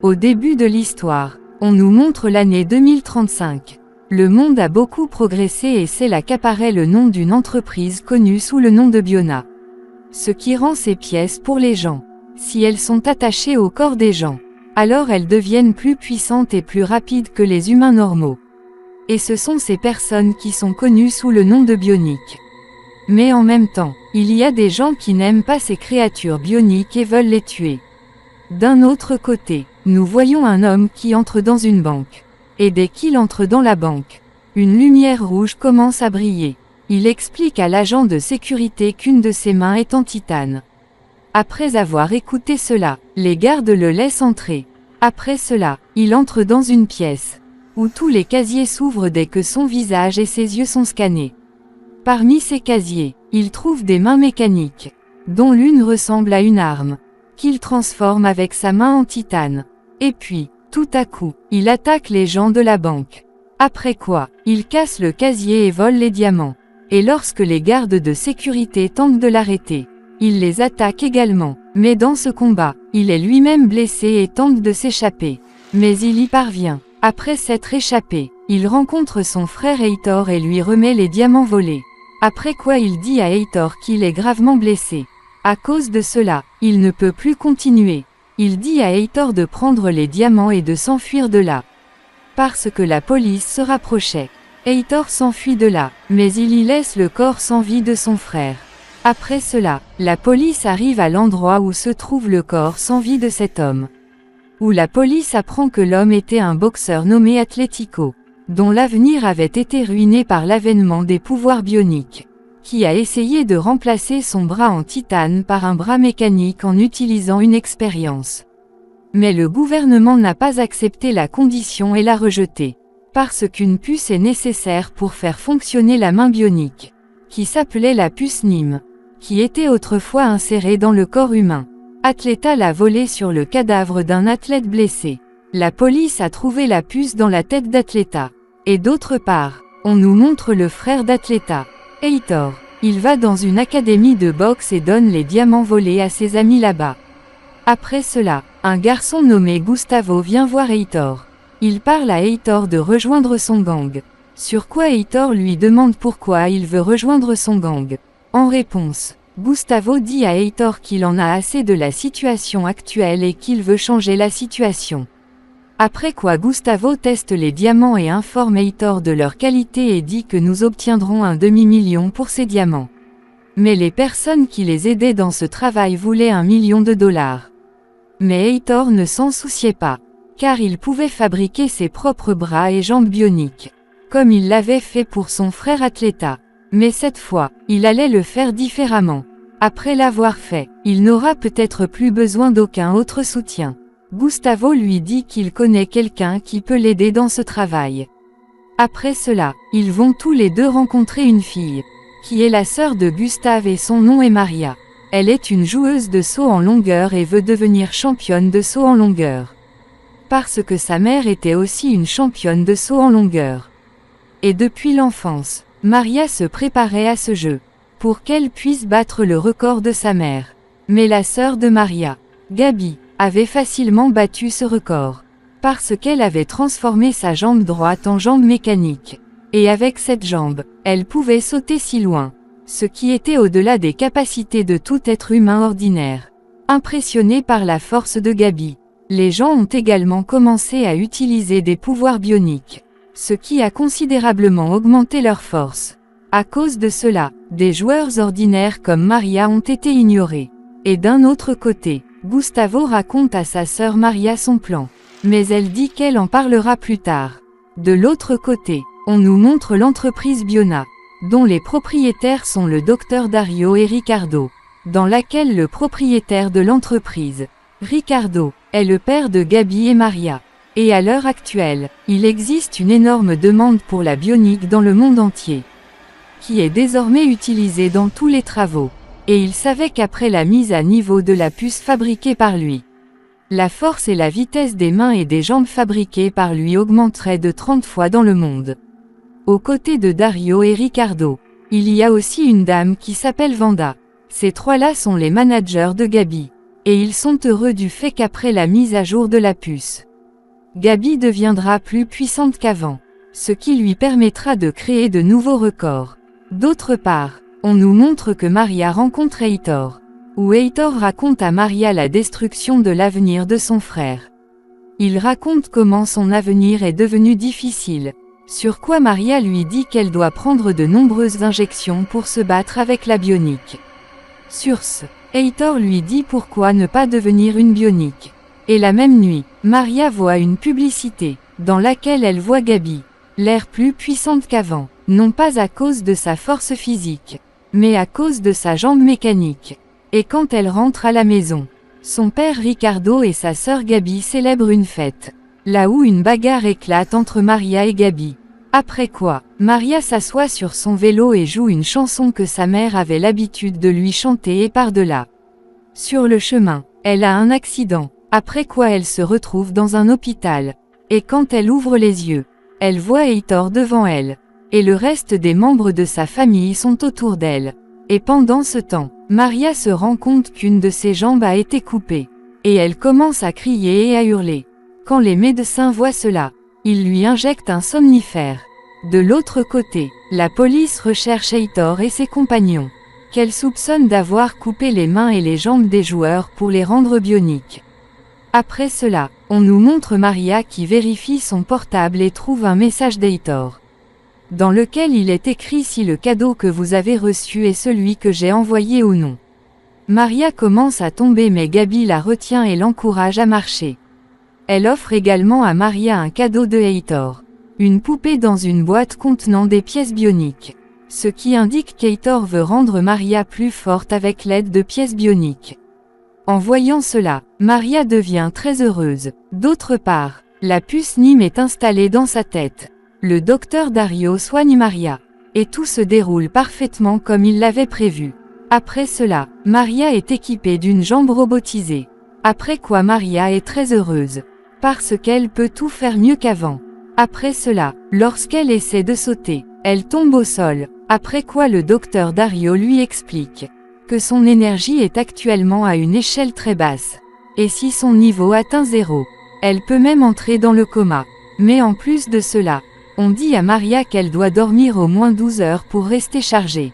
Au début de l'histoire, on nous montre l'année 2035. Le monde a beaucoup progressé et c'est là qu'apparaît le nom d'une entreprise connue sous le nom de Biona. Ce qui rend ces pièces pour les gens. Si elles sont attachées au corps des gens, alors elles deviennent plus puissantes et plus rapides que les humains normaux. Et ce sont ces personnes qui sont connues sous le nom de bioniques. Mais en même temps, il y a des gens qui n'aiment pas ces créatures bioniques et veulent les tuer. D'un autre côté, nous voyons un homme qui entre dans une banque. Et dès qu'il entre dans la banque, une lumière rouge commence à briller. Il explique à l'agent de sécurité qu'une de ses mains est en titane. Après avoir écouté cela, les gardes le laissent entrer. Après cela, il entre dans une pièce, où tous les casiers s'ouvrent dès que son visage et ses yeux sont scannés. Parmi ces casiers, il trouve des mains mécaniques, dont l'une ressemble à une arme, qu'il transforme avec sa main en titane. Et puis, tout à coup, il attaque les gens de la banque. Après quoi, il casse le casier et vole les diamants. Et lorsque les gardes de sécurité tentent de l'arrêter, il les attaque également. Mais dans ce combat, il est lui-même blessé et tente de s'échapper. Mais il y parvient. Après s'être échappé, il rencontre son frère Heitor et lui remet les diamants volés. Après quoi il dit à Heitor qu'il est gravement blessé. À cause de cela, il ne peut plus continuer. Il dit à Heitor de prendre les diamants et de s'enfuir de là. Parce que la police se rapprochait. Heitor s'enfuit de là, mais il y laisse le corps sans vie de son frère. Après cela, la police arrive à l'endroit où se trouve le corps sans vie de cet homme. Où la police apprend que l'homme était un boxeur nommé Atlético, dont l'avenir avait été ruiné par l'avènement des pouvoirs bioniques, qui a essayé de remplacer son bras en titane par un bras mécanique en utilisant une expérience. Mais le gouvernement n'a pas accepté la condition et l'a rejetée. Parce qu'une puce est nécessaire pour faire fonctionner la main bionique, qui s'appelait la puce NIM, qui était autrefois insérée dans le corps humain. Atleta l'a volée sur le cadavre d'un athlète blessé. La police a trouvé la puce dans la tête d'Atleta. Et d'autre part, on nous montre le frère d'Atleta, Heitor. Il va dans une académie de boxe et donne les diamants volés à ses amis là-bas. Après cela, un garçon nommé Gustavo vient voir Heitor. Il parle à Heitor de rejoindre son gang. Sur quoi Heitor lui demande pourquoi il veut rejoindre son gang. En réponse, Gustavo dit à Heitor qu'il en a assez de la situation actuelle et qu'il veut changer la situation. Après quoi Gustavo teste les diamants et informe Heitor de leur qualité et dit que nous obtiendrons un demi-million pour ces diamants. Mais les personnes qui les aidaient dans ce travail voulaient $1 million. Mais Heitor ne s'en souciait pas, car il pouvait fabriquer ses propres bras et jambes bioniques, comme il l'avait fait pour son frère Atleta. Mais cette fois, il allait le faire différemment. Après l'avoir fait, il n'aura peut-être plus besoin d'aucun autre soutien. Gustavo lui dit qu'il connaît quelqu'un qui peut l'aider dans ce travail. Après cela, ils vont tous les deux rencontrer une fille, qui est la sœur de Gustave et son nom est Maria. Elle est une joueuse de saut en longueur et veut devenir championne de saut en longueur. Parce que sa mère était aussi une championne de saut en longueur. Et depuis l'enfance, Maria se préparait à ce jeu, pour qu'elle puisse battre le record de sa mère. Mais la sœur de Maria, Gabi, avait facilement battu ce record, parce qu'elle avait transformé sa jambe droite en jambe mécanique. Et avec cette jambe, elle pouvait sauter si loin, ce qui était au-delà des capacités de tout être humain ordinaire. Impressionnés par la force de Gabi, les gens ont également commencé à utiliser des pouvoirs bioniques, ce qui a considérablement augmenté leur force. À cause de cela, des joueurs ordinaires comme Maria ont été ignorés. Et d'un autre côté, Gustavo raconte à sa sœur Maria son plan, mais elle dit qu'elle en parlera plus tard. De l'autre côté, on nous montre l'entreprise Biona, dont les propriétaires sont le docteur Dario et Ricardo, dans laquelle le propriétaire de l'entreprise, Ricardo, est le père de Gabi et Maria. Et à l'heure actuelle, il existe une énorme demande pour la bionique dans le monde entier, qui est désormais utilisée dans tous les travaux. Et il savait qu'après la mise à niveau de la puce fabriquée par lui, la force et la vitesse des mains et des jambes fabriquées par lui augmenteraient de 30 fois dans le monde. Aux côtés de Dario et Ricardo, il y a aussi une dame qui s'appelle Vanda. Ces trois-là sont les managers de Gabi. Et ils sont heureux du fait qu'après la mise à jour de la puce, Gabi deviendra plus puissante qu'avant, ce qui lui permettra de créer de nouveaux records. D'autre part, on nous montre que Maria rencontre Heitor, où Heitor raconte à Maria la destruction de l'avenir de son frère. Il raconte comment son avenir est devenu difficile, sur quoi Maria lui dit qu'elle doit prendre de nombreuses injections pour se battre avec la bionique. Sur ce, Heitor lui dit pourquoi ne pas devenir une bionique. Et la même nuit, Maria voit une publicité, dans laquelle elle voit Gabi, l'air plus puissante qu'avant, non pas à cause de sa force physique, mais à cause de sa jambe mécanique. Et quand elle rentre à la maison, son père Ricardo et sa sœur Gabi célèbrent une fête, là où une bagarre éclate entre Maria et Gabi. Après quoi, Maria s'assoit sur son vélo et joue une chanson que sa mère avait l'habitude de lui chanter et par-delà. Sur le chemin, elle a un accident, après quoi elle se retrouve dans un hôpital. Et quand elle ouvre les yeux, elle voit Heitor devant elle. Et le reste des membres de sa famille sont autour d'elle. Et pendant ce temps, Maria se rend compte qu'une de ses jambes a été coupée. Et elle commence à crier et à hurler. Quand les médecins voient cela, ils lui injectent un somnifère. De l'autre côté, la police recherche Heitor et ses compagnons, qu'elle soupçonne d'avoir coupé les mains et les jambes des joueurs pour les rendre bioniques. Après cela, on nous montre Maria qui vérifie son portable et trouve un message d'Heitor, dans lequel il est écrit si le cadeau que vous avez reçu est celui que j'ai envoyé ou non. Maria commence à tomber mais Gabi la retient et l'encourage à marcher. Elle offre également à Maria un cadeau de Heitor, une poupée dans une boîte contenant des pièces bioniques, ce qui indique qu'Heitor veut rendre Maria plus forte avec l'aide de pièces bioniques. En voyant cela, Maria devient très heureuse. D'autre part, la puce Nîmes est installée dans sa tête. Le docteur Dario soigne Maria, et tout se déroule parfaitement comme il l'avait prévu. Après cela, Maria est équipée d'une jambe robotisée. Après quoi Maria est très heureuse, parce qu'elle peut tout faire mieux qu'avant. Après cela, lorsqu'elle essaie de sauter, elle tombe au sol, après quoi le docteur Dario lui explique que son énergie est actuellement à une échelle très basse. Et si son niveau atteint 0, elle peut même entrer dans le coma. Mais en plus de cela, on dit à Maria qu'elle doit dormir au moins 12 heures pour rester chargée.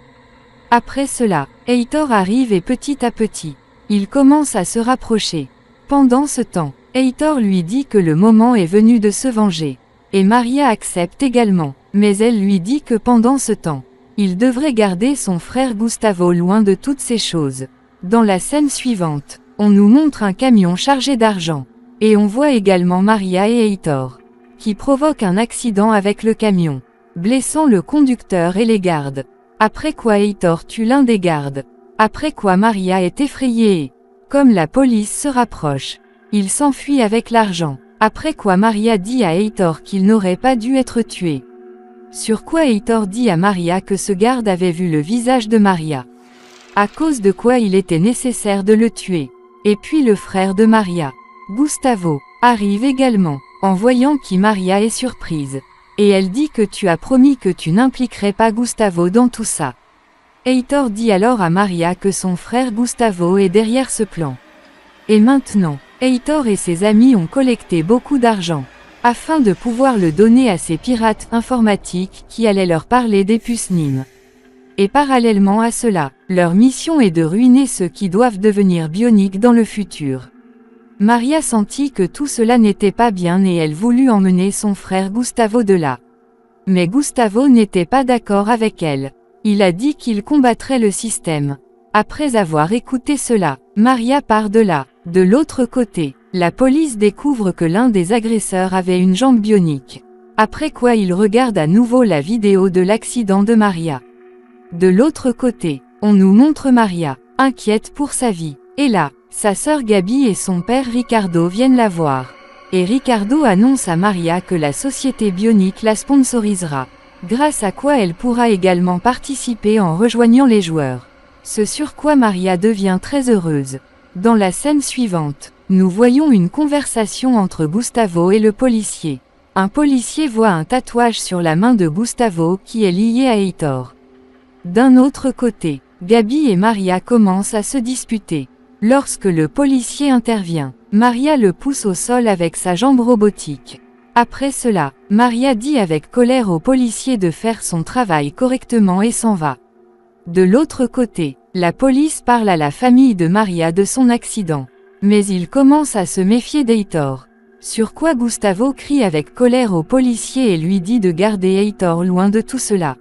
Après cela, Heitor arrive et petit à petit, il commence à se rapprocher. Pendant ce temps, Heitor lui dit que le moment est venu de se venger. Et Maria accepte également, mais elle lui dit que pendant ce temps, il devrait garder son frère Gustavo loin de toutes ces choses. Dans la scène suivante, on nous montre un camion chargé d'argent. Et on voit également Maria et Heitor, qui provoquent un accident avec le camion, blessant le conducteur et les gardes. Après quoi Heitor tue l'un des gardes. Après quoi Maria est effrayée et, comme la police se rapproche, il s'enfuit avec l'argent. Après quoi Maria dit à Heitor qu'il n'aurait pas dû être tué. Sur quoi Heitor dit à Maria que ce garde avait vu le visage de Maria, à cause de quoi il était nécessaire de le tuer. Et puis le frère de Maria, Gustavo, arrive également, en voyant qui Maria est surprise. Et elle dit que tu as promis que tu n'impliquerais pas Gustavo dans tout ça. Heitor dit alors à Maria que son frère Gustavo est derrière ce plan. Et maintenant, Heitor et ses amis ont collecté beaucoup d'argent, afin de pouvoir le donner à ces pirates informatiques qui allaient leur parler des puces Nîmes. Et parallèlement à cela, leur mission est de ruiner ceux qui doivent devenir bioniques dans le futur. Maria sentit que tout cela n'était pas bien et elle voulut emmener son frère Gustavo de là. Mais Gustavo n'était pas d'accord avec elle. Il a dit qu'il combattrait le système. Après avoir écouté cela, Maria part de là. De l'autre côté, la police découvre que l'un des agresseurs avait une jambe bionique. Après quoi il regarde à nouveau la vidéo de l'accident de Maria. De l'autre côté, on nous montre Maria, inquiète pour sa vie. Et là, sa sœur Gabi et son père Ricardo viennent la voir. Et Ricardo annonce à Maria que la société bionique la sponsorisera, grâce à quoi elle pourra également participer en rejoignant les joueurs. Ce sur quoi Maria devient très heureuse. Dans la scène suivante, nous voyons une conversation entre Gustavo et le policier. Un policier voit un tatouage sur la main de Gustavo qui est lié à Heitor. D'un autre côté, Gabi et Maria commencent à se disputer. Lorsque le policier intervient, Maria le pousse au sol avec sa jambe robotique. Après cela, Maria dit avec colère au policier de faire son travail correctement et s'en va. De l'autre côté, la police parle à la famille de Maria de son accident. Mais il commence à se méfier d'Hector. Sur quoi Gustavo crie avec colère au policier et lui dit de garder Hector loin de tout cela.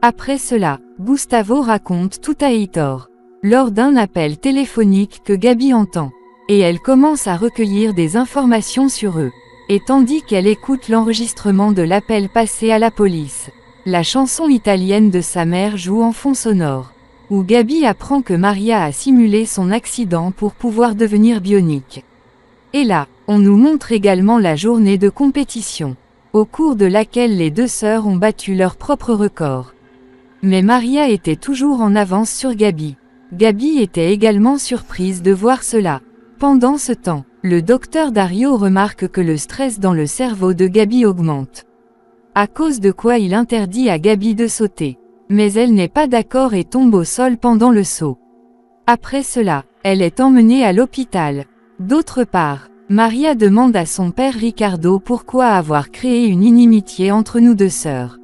Après cela, Gustavo raconte tout à Hector. Lors d'un appel téléphonique que Gabi entend. Et elle commence à recueillir des informations sur eux. Et tandis qu'elle écoute l'enregistrement de l'appel passé à la police, la chanson italienne de sa mère joue en fond sonore. Où Gabi apprend que Maria a simulé son accident pour pouvoir devenir bionique. Et là, on nous montre également la journée de compétition, au cours de laquelle les deux sœurs ont battu leur propre record. Mais Maria était toujours en avance sur Gabi. Gabi était également surprise de voir cela. Pendant ce temps, le docteur Dario remarque que le stress dans le cerveau de Gabi augmente. À cause de quoi il interdit à Gabi de sauter. Mais elle n'est pas d'accord et tombe au sol pendant le saut. Après cela, elle est emmenée à l'hôpital. D'autre part, Maria demande à son père Ricardo pourquoi avoir créé une inimitié entre nous deux sœurs.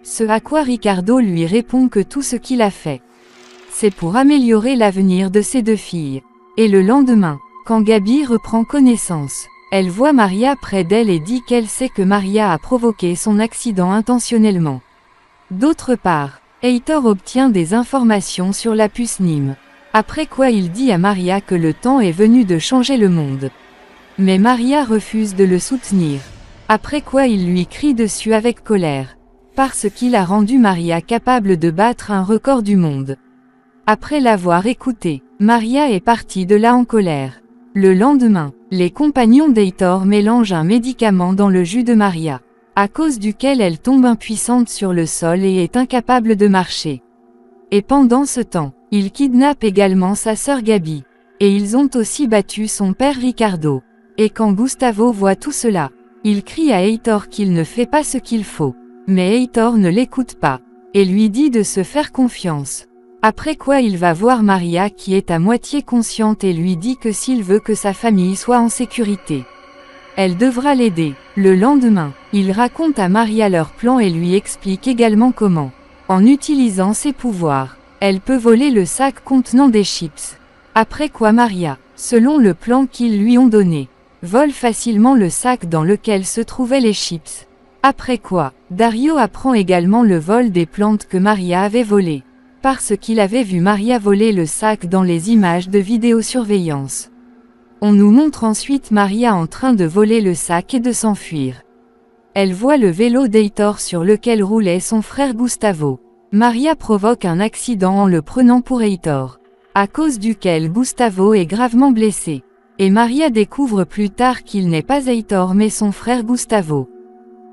Ce à quoi Ricardo lui répond que tout ce qu'il a fait, c'est pour améliorer l'avenir de ses deux filles. Et le lendemain, quand Gabi reprend connaissance, elle voit Maria près d'elle et dit qu'elle sait que Maria a provoqué son accident intentionnellement. D'autre part, Hector obtient des informations sur la puce Nîmes. Après quoi il dit à Maria que le temps est venu de changer le monde. Mais Maria refuse de le soutenir. Après quoi il lui crie dessus avec colère. Parce qu'il a rendu Maria capable de battre un record du monde. Après l'avoir écouté, Maria est partie de là en colère. Le lendemain, les compagnons d'Hector mélangent un médicament dans le jus de Maria, à cause duquel elle tombe impuissante sur le sol et est incapable de marcher. Et pendant ce temps, ils kidnappent également sa sœur Gabi. Et ils ont aussi battu son père Ricardo. Et quand Gustavo voit tout cela, il crie à Hector qu'il ne fait pas ce qu'il faut. Mais Hector ne l'écoute pas, et lui dit de se faire confiance. Après quoi il va voir Maria qui est à moitié consciente et lui dit que s'il veut que sa famille soit en sécurité, elle devra l'aider. Le lendemain, il raconte à Maria leur plan et lui explique également comment, en utilisant ses pouvoirs, elle peut voler le sac contenant des chips. Après quoi Maria, selon le plan qu'ils lui ont donné, vole facilement le sac dans lequel se trouvaient les chips. Après quoi, Dario apprend également le vol des plantes que Maria avait volées. Parce qu'il avait vu Maria voler le sac dans les images de vidéosurveillance. On nous montre ensuite Maria en train de voler le sac et de s'enfuir. Elle voit le vélo d'Hector sur lequel roulait son frère Gustavo. Maria provoque un accident en le prenant pour Hector, à cause duquel Gustavo est gravement blessé. Et Maria découvre plus tard qu'il n'est pas Hector mais son frère Gustavo.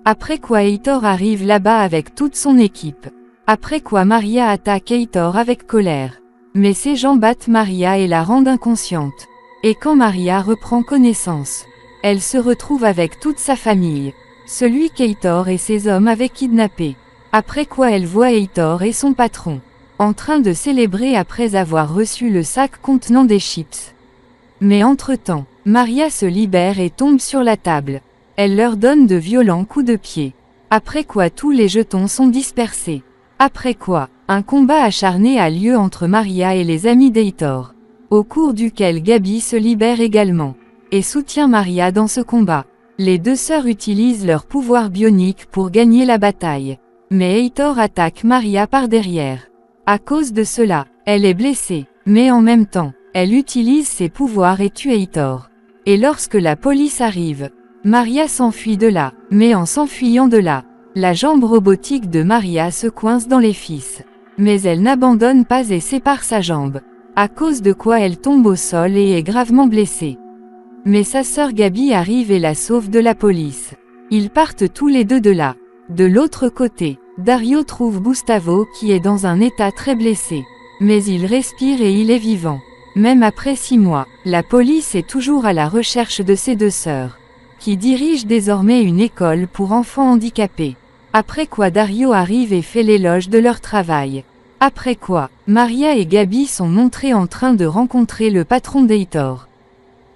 Après quoi Hector arrive là-bas avec toute son équipe. Après quoi Maria attaque Hector avec colère. Mais ses gens battent Maria et la rendent inconsciente. Et quand Maria reprend connaissance, elle se retrouve avec toute sa famille. Celui qu'Hector et ses hommes avaient kidnappé. Après quoi elle voit Hector et son patron, en train de célébrer après avoir reçu le sac contenant des chips. Mais entre-temps, Maria se libère et tombe sur la table. Elle leur donne de violents coups de pied. Après quoi tous les jetons sont dispersés. Après quoi, un combat acharné a lieu entre Maria et les amis d'Hector, au cours duquel Gabi se libère également, et soutient Maria dans ce combat. Les deux sœurs utilisent leur pouvoir bionique pour gagner la bataille. Mais Hector attaque Maria par derrière. À cause de cela, elle est blessée, mais en même temps, elle utilise ses pouvoirs et tue Hector. Et lorsque la police arrive, Maria s'enfuit de là, mais en s'enfuyant de là, la jambe robotique de Maria se coince dans les fils. Mais elle n'abandonne pas et sépare sa jambe. À cause de quoi elle tombe au sol et est gravement blessée. Mais sa sœur Gabi arrive et la sauve de la police. Ils partent tous les deux de là. De l'autre côté, Dario trouve Gustavo qui est dans un état très blessé. Mais il respire et il est vivant. Même après 6 mois, la police est toujours à la recherche de ses deux sœurs, qui dirigent désormais une école pour enfants handicapés. Après quoi Dario arrive et fait l'éloge de leur travail. Après quoi, Maria et Gabi sont montrés en train de rencontrer le patron d'Heitor,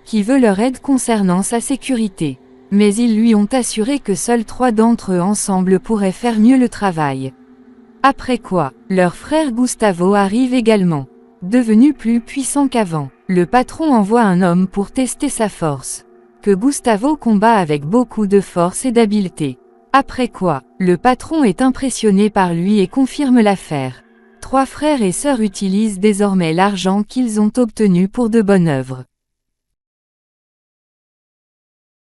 qui veut leur aide concernant sa sécurité. Mais ils lui ont assuré que seuls 3 d'entre eux ensemble pourraient faire mieux le travail. Après quoi, leur frère Gustavo arrive également. Devenu plus puissant qu'avant, le patron envoie un homme pour tester sa force, que Gustavo combat avec beaucoup de force et d'habileté. Après quoi, le patron est impressionné par lui et confirme l'affaire. 3 frères et sœurs utilisent désormais l'argent qu'ils ont obtenu pour de bonnes œuvres.